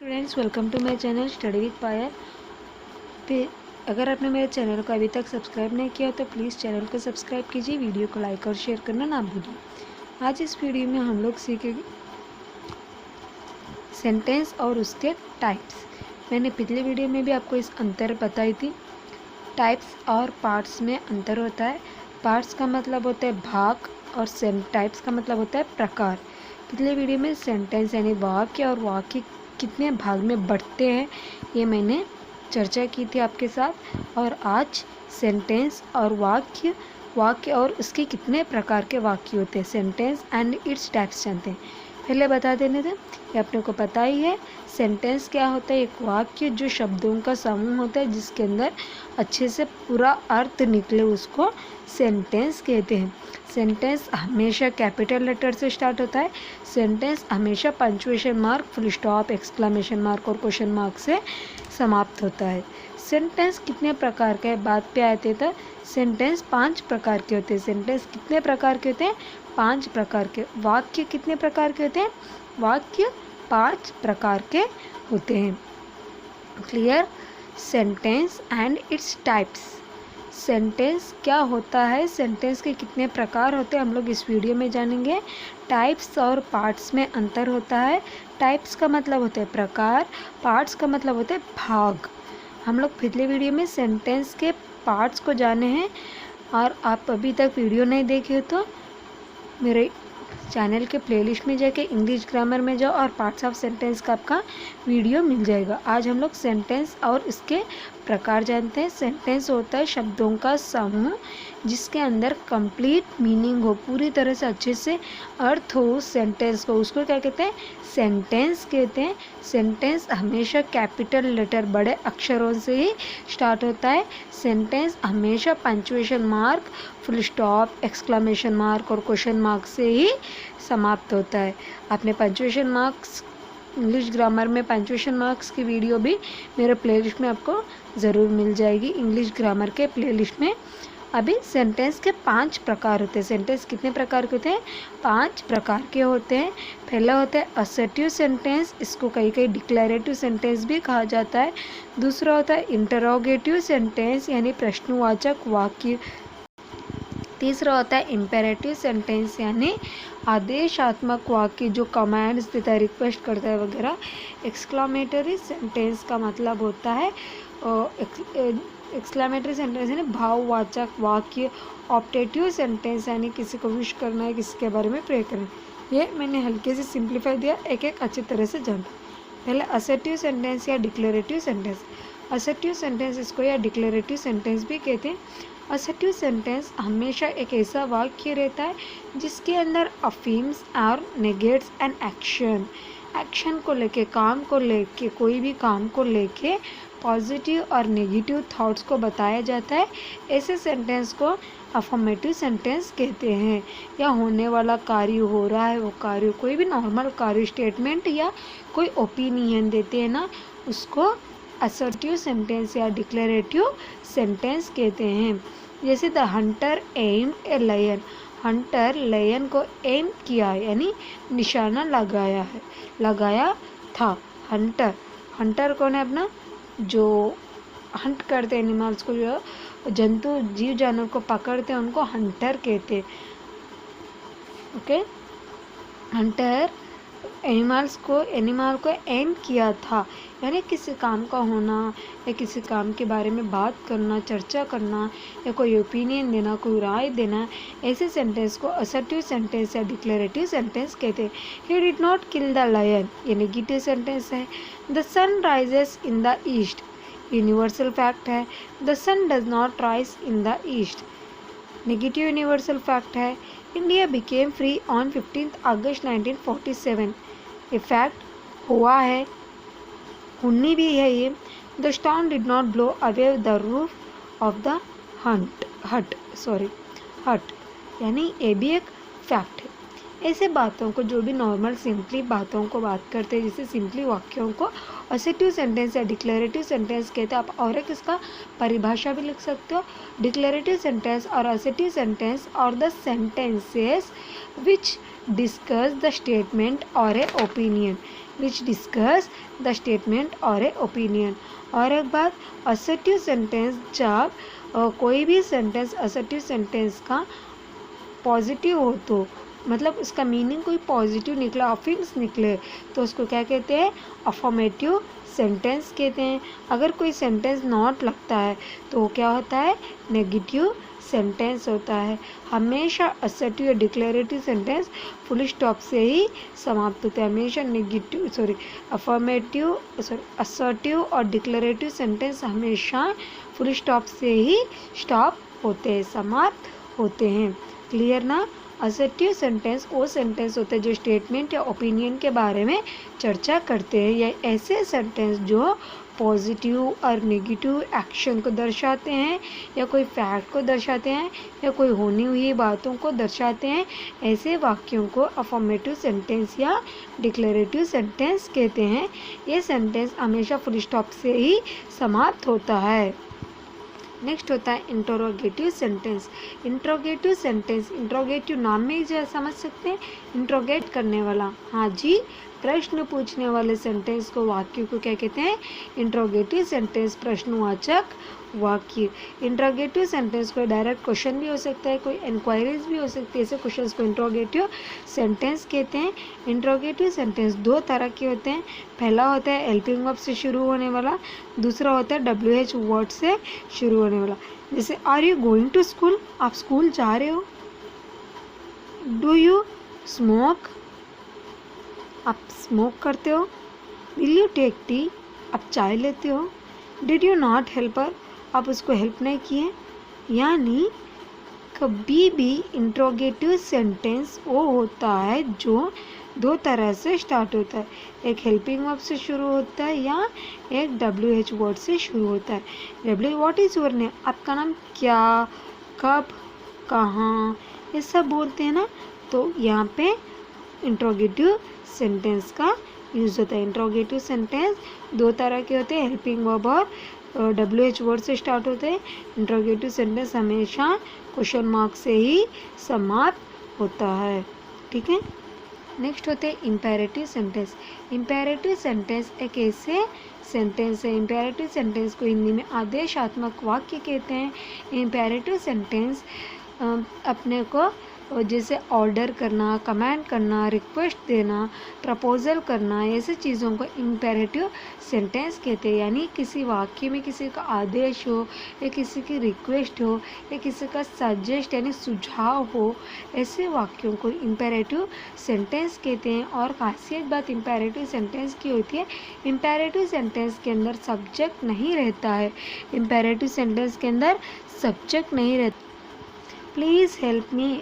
Students, welcome to my channel study with Payal. तो अगर आपने मेरे चैनल को अभी तक सब्सक्राइब नहीं किया तो प्लीज़ चैनल को सब्सक्राइब कीजिए, वीडियो को लाइक और शेयर करना ना भूलिए। आज इस वीडियो में हम लोग सीखेंगे सेंटेंस और उसके टाइप्स। मैंने पिछले वीडियो में भी आपको इस अंतर बताई थी। टाइप्स और पार्ट्स में अंतर होता है। पार्ट्स का मतलब होता है भाग और टाइप्स का मतलब होता है प्रकार। पिछले वीडियो में सेंटेंस यानी वाक्य और वाक्य कितने भाग में बढ़ते हैं ये मैंने चर्चा की थी आपके साथ। और आज सेंटेंस और वाक्य और उसके कितने प्रकार के वाक्य होते हैं, सेंटेंस एंड इट्स टाइप्स जानते हैं। पहले बता देने थे, ये अपने को पता ही है। सेंटेंस क्या होता है? एक वाक्य जो शब्दों का समूह होता है जिसके अंदर अच्छे से पूरा अर्थ निकले, उसको सेंटेंस कहते हैं। सेंटेंस हमेशा कैपिटल लेटर से स्टार्ट होता है। सेंटेंस हमेशा punctuation mark, full stop, exclamation mark और क्वेश्चन मार्क से समाप्त होता है। सेंटेंस कितने प्रकार के बात पे आते तो सेंटेंस 5 प्रकार के होते हैं। सेंटेंस कितने प्रकार के होते हैं? 5 प्रकार के। वाक्य कितने प्रकार के होते हैं? वाक्य 5 प्रकार के होते हैं। Clear? Sentence and its types. Sentence क्या होता है, सेंटेंस के कितने प्रकार होते हैं, हम लोग इस वीडियो में जानेंगे। टाइप्स और पार्ट्स में अंतर होता है। टाइप्स का मतलब होता है प्रकार, पार्ट्स का मतलब होता है भाग। हम लोग पिछले वीडियो में सेंटेंस के पार्ट्स को जाने हैं, और आप अभी तक वीडियो नहीं देखे हो तो मेरे चैनल के प्लेलिस्ट में जाके इंग्लिश ग्रामर में जाओ और पार्ट्स ऑफ सेंटेंस का आपका वीडियो मिल जाएगा। आज हम लोग सेंटेंस और इसके प्रकार जानते हैं। सेंटेंस होता है शब्दों का समूह जिसके अंदर कंप्लीट मीनिंग हो, पूरी तरह से अच्छे से अर्थ हो उस सेंटेंस को, उसको क्या कहते हैं? सेंटेंस कहते हैं। सेंटेंस हमेशा कैपिटल लेटर, बड़े अक्षरों से ही स्टार्ट होता है। सेंटेंस हमेशा punctuation mark, full stop, exclamation mark और क्वेश्चन मार्क से ही समाप्त होता है। आपने पंक्चुएशन मार्क्स, इंग्लिश ग्रामर में पंक्चुएशन मार्क्स की वीडियो भी मेरे प्लेलिस्ट में आपको ज़रूर मिल जाएगी, इंग्लिश ग्रामर के प्लेलिस्ट में। अभी सेंटेंस के 5 प्रकार होते हैं। सेंटेंस कितने प्रकार के होते हैं? 5 प्रकार के होते हैं। पहला होता है असर्टिव सेंटेंस, इसको कई कई डिक्लेरेटिव सेंटेंस भी कहा जाता है। दूसरा होता है इंटरोगेटिव सेंटेंस यानी प्रश्नवाचक वाक्य। तीसरा होता है इम्पेरेटिव सेंटेंस यानी आदेशात्मक वाक्य जो कमांड्स देता है, रिक्वेस्ट करता है वगैरह। एक्सक्लामेटरी सेंटेंस का मतलब होता है एक्सक्लामेटरी सेंटेंस यानी भाववाचक वाक्य। ऑप्टेटिव सेंटेंस यानी किसी को विश करना है, किसी के बारे में प्रे करना है। ये मैंने हल्के से सिंप्लीफाई दिया, एक एक अच्छी तरह से जाना। पहले असर्टिव सेंटेंस या डिक्लेरेटिव सेंटेंस। असर्टिव सेंटेंस इसको या डिक्लेरेटिव सेंटेंस भी कहते हैं। असर्टिव सेंटेंस हमेशा एक ऐसा वाक्य रहता है जिसके अंदर अफीम्स और नेगेट्स एन एक्शन, एक्शन को लेके, काम को लेके, कोई भी काम को लेके पॉजिटिव और नेगेटिव थॉट्स को बताया जाता है। ऐसे सेंटेंस को अफर्मेटिव सेंटेंस कहते हैं। या होने वाला कार्य हो रहा है, वो कार्य कोई भी नॉर्मल कार्य, स्टेटमेंट या कोई ओपिनियन देते हैं ना, उसको असर्टिव सेंटेंस या डिक्लेरेटिव सेंटेंस कहते हैं। जैसे the hunter aimed a lion, hunter lion को एम किया यानी निशाना लगाया है, लगाया था। हंटर, हंटर कौन है? अपना जो हंट करते हैं एनिमल्स को, जो जंतु जीव जानवर को पकड़ते हैं उनको हंटर कहते हैं। ओके, हंटर एनिमल को एम किया था यानी किसी काम का होना या किसी काम के बारे में बात करना, चर्चा करना या कोई ओपिनियन देना, कोई राय देना। ऐसे सेंटेंस को असर्टिव सेंटेंस या डिक्लेरेटिव सेंटेंस कहते हैं। He did not kill the lion, ये नेगेटिव सेंटेंस है। The sun rises in the east, universal fact है। The sun does not rise in the east, negative universal fact है। India became free on 15 अगस्त 1947, ये fact हुआ है, हुन्नी भी है ये। The storm did not blow away the roof of the hut, यानी ये भी एक फैक्ट है। ऐसे बातों को, जो भी नॉर्मल सिंपली बातों को बात करते हैं, जैसे सिंपली वाक्यों को असर्टिव सेंटेंस या डिक्लेरेटिव सेंटेंस कहते हैं। आप और एक इसका परिभाषा भी लिख सकते हो। Declarative sentence or assertive sentence or the sentences which discuss the statement or a opinion, which discuss the statement or a opinion. और एक बात, असर्टिव सेंटेंस, जब कोई भी सेंटेंस असर्टिव सेंटेंस का पॉजिटिव हो तो मतलब उसका मीनिंग कोई पॉजिटिव निकला, ऑफेंस निकले, तो उसको क्या कहते हैं? अफर्मेटिव सेंटेंस कहते हैं। अगर कोई सेंटेंस नॉट लगता है तो क्या होता है? नेगेटिव सेंटेंस होता है। हमेशा असर्टिव या डिक्लेरेटिव सेंटेंस फुल स्टॉप से ही समाप्त होते हैं। हमेशा असर्टिव और डिक्लेरेटिव सेंटेंस हमेशा फुल स्टॉप से ही स्टॉप होते हैं, समाप्त होते हैं। क्लियर ना? असर्टिव सेंटेंस वो सेंटेंस होते हैं जो स्टेटमेंट या ओपिनियन के बारे में चर्चा करते हैं, या ऐसे सेंटेंस जो पॉजिटिव और नेगेटिव एक्शन को दर्शाते हैं, या कोई फैक्ट को दर्शाते हैं, या कोई होनी हुई बातों को दर्शाते हैं। ऐसे वाक्यों को अफर्मेटिव सेंटेंस या डिक्लेरेटिव सेंटेंस कहते हैं। ये सेंटेंस हमेशा फुल स्टॉप से ही समाप्त होता है। नेक्स्ट होता है interrogative sentence. Interrogative sentence, interrogative नाम में ही समझ सकते हैं, इंट्रोगेट करने वाला। हाँ जी, प्रश्न पूछने वाले सेंटेंस को, वाक्य को क्या कहते हैं? इंट्रोगेटिव सेंटेंस, प्रश्नवाचक वाक्य। इंट्रोगेटिव सेंटेंस कोई डायरेक्ट क्वेश्चन भी हो सकता है, कोई इंक्वायरीज भी हो सकती है, ऐसे क्वेश्चंस को इंट्रोगेटिव सेंटेंस कहते हैं। इंट्रोगेटिव सेंटेंस दो तरह के होते हैं। पहला होता है हेल्पिंग वर्ब से शुरू होने वाला, दूसरा होता है WH वर्ड से शुरू होने वाला। जैसे are you going to school? आप स्कूल जा रहे हो। Do you smoke? आप स्मोक करते हो। Will you take tea? आप चाय लेते हो। Did you not help her? आप उसको हेल्प नहीं किए। यानी कभी भी इंट्रोगेटिव सेंटेंस वो होता है जो दो तरह से स्टार्ट होता है, एक हेल्पिंग वर्ब से शुरू होता है या एक WH वर्ड से शुरू होता है। What is your name? आपका नाम क्या, कब, कहाँ, ये सब बोलते हैं ना, तो यहाँ पे इंट्रोगेटिव सेंटेंस का यूज़ होता है। इंट्रोगेटिव सेंटेंस दो तरह के होते हैं, हेल्पिंग वर्ब और WH वर्ड से स्टार्ट होते हैं। इंट्रोगेटिव सेंटेंस हमेशा क्वेश्चन मार्क से ही समाप्त होता है। ठीक है। नेक्स्ट होते हैं इम्पेरेटिव सेंटेंस। इम्पेरेटिव सेंटेंस एक ऐसे सेंटेंस है, इम्पेरेटिव सेंटेंस को हिंदी में आदेशात्मक वाक्य कहते हैं। इम्पेरेटिव सेंटेंस अपने को जैसे ऑर्डर करना, कमांड करना, रिक्वेस्ट देना, प्रपोजल करना, ऐसे चीज़ों को इम्पेरेटिव सेंटेंस कहते हैं। यानी किसी वाक्य में किसी का आदेश हो, या किसी की रिक्वेस्ट हो, या किसी का सजेस्ट यानी सुझाव हो, ऐसे वाक्यों को इम्पेरेटिव सेंटेंस कहते हैं। और खासियत बात इम्पेरेटिव सेंटेंस की होती है, इम्पेरेटिव सेंटेंस के अंदर सब्जेक्ट नहीं रहता है। इम्पेरेटिव सेंटेंस के अंदर सब्जेक्ट नहीं रहता। Please help me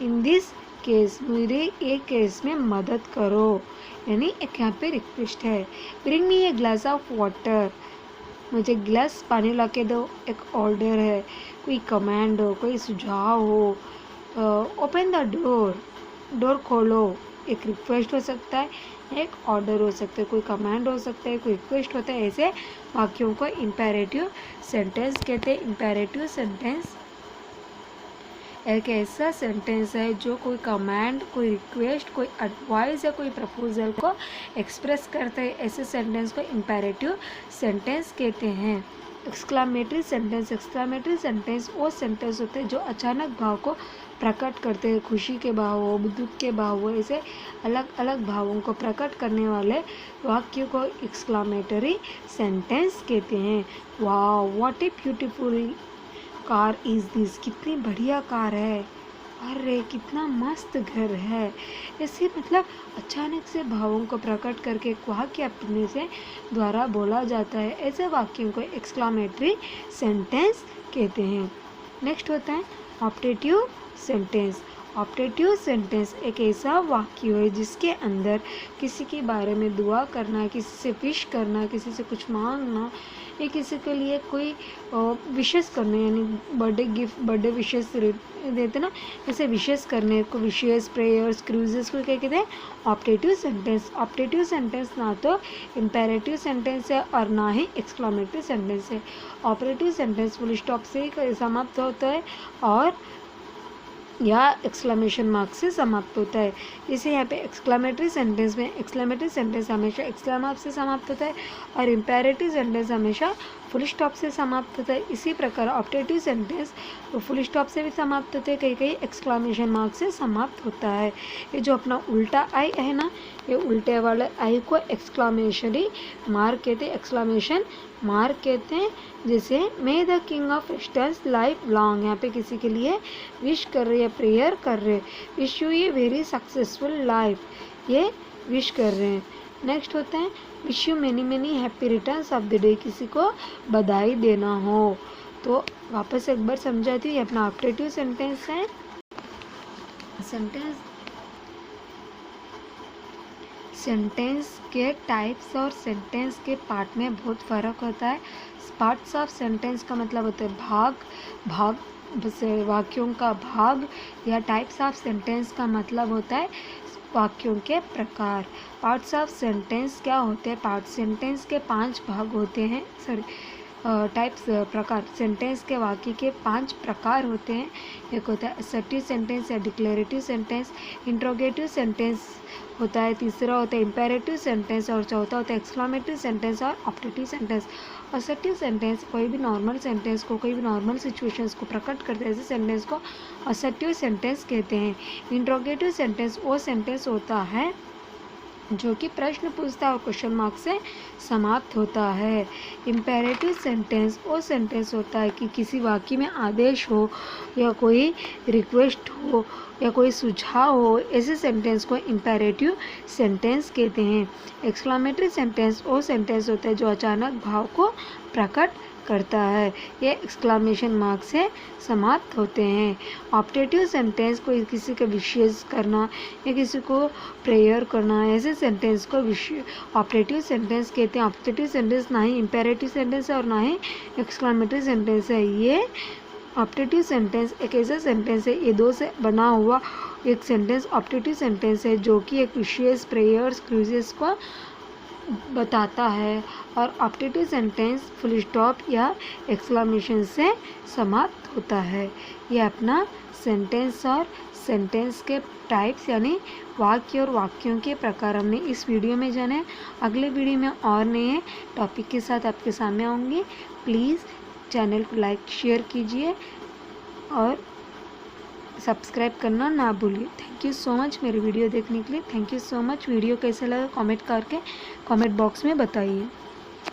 in this case, मेरे एक केस में मदद करो, यानी एक यहाँ पे रिक्वेस्ट है। Bring me a glass of water, मुझे गिलास पानी ला के दो, एक ऑर्डर है। कोई कमांड हो, कोई सुझाव हो। ओपन द डोर, डोर खोलो, एक रिक्वेस्ट हो सकता है, एक ऑर्डर हो सकता है, कोई कमांड हो सकता है, कोई रिक्वेस्ट होता है। ऐसे वाक्यों को इम्पेरेटिव सेंटेंस कहते हैं। इम्पेरेटिव सेंटेंस एक ऐसा सेंटेंस है जो कोई कमांड, कोई रिक्वेस्ट, कोई एडवाइस या कोई प्रपोजल को एक्सप्रेस करते हैं। ऐसे सेंटेंस को इम्पेरेटिव सेंटेंस कहते हैं। एक्सक्लामेटरी सेंटेंस, एक्सक्लामेटरी सेंटेंस वो सेंटेंस होते हैं जो अचानक भाव को प्रकट करते हैं। खुशी के भाव हो, दुख के भाव हो, ऐसे अलग अलग भावों को प्रकट करने वाले वाक्य को एक्सक्लामेटरी सेंटेंस कहते हैं। Wow, what a beautiful car is this, कितनी बढ़िया कार है। अरे कितना मस्त घर है। ऐसे मतलब अचानक से भावों को प्रकट करके एक वाक्य अपने से द्वारा बोला जाता है। ऐसे वाक्यों को एक्सक्लामेटरी सेंटेंस कहते हैं। नेक्स्ट होता है ऑप्टेटिव सेंटेंस। ऑप्टेटिव सेंटेंस एक ऐसा वाक्य है जिसके अंदर किसी के बारे में दुआ करना, किसी से विश करना, किसी से कुछ मांगना, या किसी के लिए कोई विशेष करना, यानी बर्थडे गिफ्ट, बर्थडे विशेष देते ना, ऐसे विशेष करने को विशेष, प्रेयर्स, क्रूजेस को क्या कहते हैं? Optative sentence. ऑप्टेटिव सेंटेंस ना तो इम्पेरेटिव सेंटेंस है और ना ही एक्सक्लामेटरी सेंटेंस है। ऑपरेटिव सेंटेंस फुल स्टॉप से ही समाप्त होता है और या एक्सक्लेमेशन मार्क से समाप्त होता है। जैसे यहाँ पे एक्सक्लेमेटरी सेंटेंस में एक्सक्लेमेटरी सेंटेंस हमेशा एक्सक्लेम से समाप्त होता है और इम्पेरेटिव सेंटेंस हमेशा फुल स्टॉप से समाप्त होता है। इसी प्रकार ऑप्टेटिव सेंटेंस फुल स्टॉप से भी समाप्त होते हैं, कई कई एक्सक्लेमेशन मार्क से समाप्त होता है। ये जो अपना उल्टा आई है ना, ये उल्टे वाले आई को एक्सक्लेमेशनरी मार्क कहते हैं, एक्सक्लेमेशन मार्क कहते हैं। जैसे मे the king of esters life long, यहाँ पे किसी के लिए विश कर रहे हैं, प्रेयर कर रहे हैं, wish U a very successful life, ये विश कर रहे हैं। नेक्स्ट होता है wish you many many happy returns of the day, किसी को बधाई देना हो। तो वापस एक बार समझाती हूँ, ये अपना ऑप्टेटिव सेंटेंस है। सेंटेंस के टाइप्स और सेंटेंस के पार्ट में बहुत फ़र्क होता है। पार्ट्स ऑफ सेंटेंस का मतलब होता है भाग वाक्यों का भाग, या टाइप्स ऑफ सेंटेंस का मतलब होता है वाक्यों के प्रकार। पार्ट्स ऑफ सेंटेंस क्या होते हैं? पार्ट सेंटेंस के 5 भाग होते हैं, टाइप्स प्रकार। सेंटेंस के वाक्य के 5 प्रकार होते हैं। एक होता है असर्टिव सेंटेंस या डिक्लेरेटिव सेंटेंस, इंट्रोगेटिव सेंटेंस होता है, तीसरा होता है इम्पेरेटिव सेंटेंस और चौथा होता है एक्सक्लेमेटरी सेंटेंस और ऑप्टेटिव सेंटेंस। असर्टिव सेंटेंस कोई भी नॉर्मल सेंटेंस को, कोई भी नॉर्मल सिचुएशंस को प्रकट करते हैं, ऐसे सेंटेंस को असर्टिव सेंटेंस कहते हैं। इंट्रोगेटिव सेंटेंस वो सेंटेंस होता है जो कि प्रश्न पूछता है और क्वेश्चन मार्क से समाप्त होता है। इम्पेरेटिव सेंटेंस वो सेंटेंस होता है कि किसी वाक्य में आदेश हो या कोई रिक्वेस्ट हो या कोई सुझाव हो, ऐसे सेंटेंस को इम्पेरेटिव सेंटेंस कहते हैं। एक्सक्लेमेटरी सेंटेंस वो सेंटेंस होता है जो अचानक भाव को प्रकट करता है, ये एक्सक्लेमेशन मार्क से समाप्त होते हैं। ऑप्टेटिव सेंटेंस को किसी का विशेष करना या किसी को प्रेयर करना, ऐसे सेंटेंस को ऑप्टेटिव सेंटेंस कहते हैं। ऑप्टेटिव सेंटेंस ना ही इम्पेरेटिव सेंटेंस है और ना ही एक्सक्लेमेटरी सेंटेंस है। ये ऑप्टेटिव सेंटेंस एक ऐसा सेंटेंस है, ये 2 से बना हुआ एक सेंटेंस ऑप्टेटिव सेंटेंस है जो कि एक विशेष प्रेयर्स क्रूजेस को बताता है, और ऑप्टेटिव सेंटेंस फुल स्टॉप या एक्सक्लेमेशन से समाप्त होता है। ये अपना सेंटेंस और सेंटेंस के टाइप्स यानी वाक्य और वाक्यों के प्रकार हमने इस वीडियो में जाने। अगले वीडियो में और नए टॉपिक के साथ आपके सामने आऊँगी। प्लीज़ चैनल को लाइक शेयर कीजिए और सब्सक्राइब करना ना भूलिए। थैंक यू सो मच मेरी वीडियो देखने के लिए। Thank you so much. Video कैसा लगा कमेंट करके कमेंट बॉक्स में बताइए।